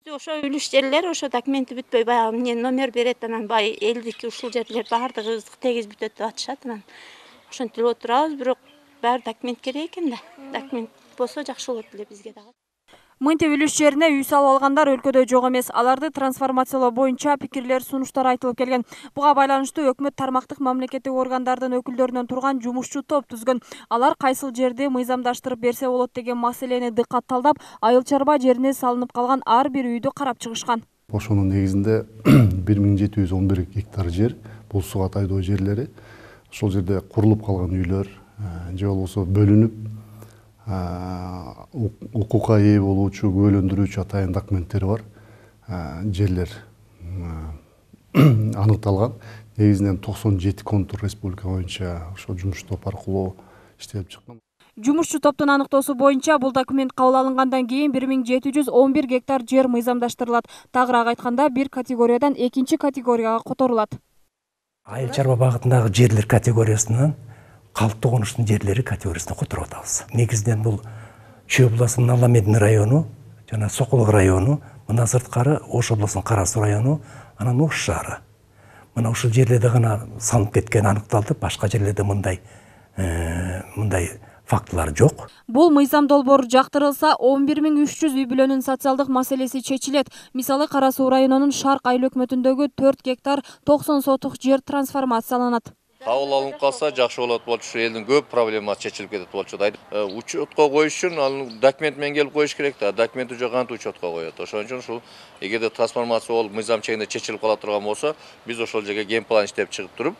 Ошо үлүш жерлер, ошо документи бүтпөй баягы эмне номер берет, анан бай элдики ушул жерлер баардыгыбызды тегиз бүтөт деп атышат. Анан ошентип эле отурабыз, бирок баары документ керек экен да. Документ болсо жакшы болот эле бизге дагы. Мынтип үлүш жерине үй салып алгандар өлкөдө жок эмес. Аларды трансформациялоо боюнча пикирлер, сунуштар айтылып келген. Буга байланыштуу өкмөт тармактык мамлекеттик органдардын өкүлдөрүнөн турган жумушчу топ түзгөн. Алар кайсыл жерди мыйзамдаштырып берсе болот деген маселени дыккатталдап, айыл чарба жерине салынып калган ар бир үйдү карап чыгышкан. Ошонун негизинде 1711 гектар жер, бул суга тайдоо жерлери. Ошол жерде курулуп калган үйлөр же болбосо бөлүнүп укукка ээ болуучу, күбөлөндүрүүчү атайын документтери бар жерлер аныкталган. Негизинен 97 контур республика боюнча ошо жумуш топ аркылуу иштелип чыккан. Жумушчу топтун аныктоосу боюнча бул документ кабыл алынгандан кийин 1711 гектар жер мыйзамдаштырылат. Тагыраак айтканда, бир категориядан экинчи категорияга которулат. Айыл чарба багытындагы жерлер категориясынан калктуу конуштун жерлери категориясына которуп атабыз. Негизинен бул Чүй областынын Аламедин району, жана Сокулук району, мына сырткары Ош областынын Кара Суу району, анан Ош шаары. Мына ушул жерлерде гана салынып кеткени аныкталды, башка жерлерде мындай фактылар жок. Бул мыйзам долбоору жактырылса, 11300 үй бүлөнүн социалдык маселеси чечилет. Мисалы Кара Суу районунун Шарк айыл өкмөтүндөгү 4 гектар 90 сотук жер трансформацияланат. Кабыл алынып калса жакшы болот болчу, элдин көп проблемасы чечилип кетет болчу. Учетко коюш үчүн ал документ менен келип коюш керек да, документи жок кантип учетко коет. Ошон үчүн ушул эгерде трансформация болуп мыйзам чегинде чечилип кала турган болсо, биз ошол жерге генплан иштеп чыгып туруп,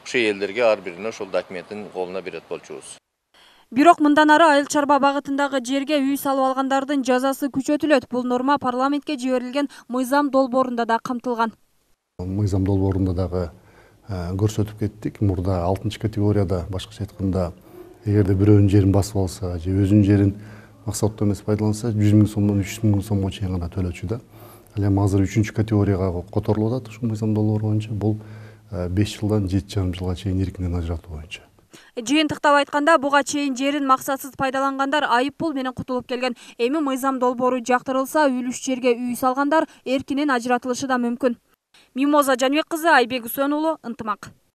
ушул элдерге ар бирине ошол документтин колуна берет болчубуз. Бирок мындан ары айыл чарба багытындагы жерге үй салып алгандардын жазасы күчөтүлөт. Бул норма парламентке жиберилген мыйзам долбоорунда да камтылган. Мыйзам долбоорунда дагы көрсөтүп кеттик. Мурда 6 категорияда, башкача айтканда, эгерде бирөөнүн жерин басып алса же өзүнүн жерин максаттуу эмес пайдаланса, 100 000 сомдон 300 000 сомго чейин гана төлөчү да. Ал эми азыр 3 категорияга которулуп атат. Ушул мыйзам долбоору боюнча бул 5 жылдан 7,5 жылга чейин эркинен ажыратуу боюнча. Жыйынтыктап айтканда, буга чейин жерин максатсыз пайдалангандар айып пул менен кутулуп келген. Эми мыйзам долбоору жактырылса, үлүш жерге үй салгандар эркинен ажыратылышы да мүмкүн. Мимоза Жаныбек кызы, Айбек Үсөнұлы, Ынтымак.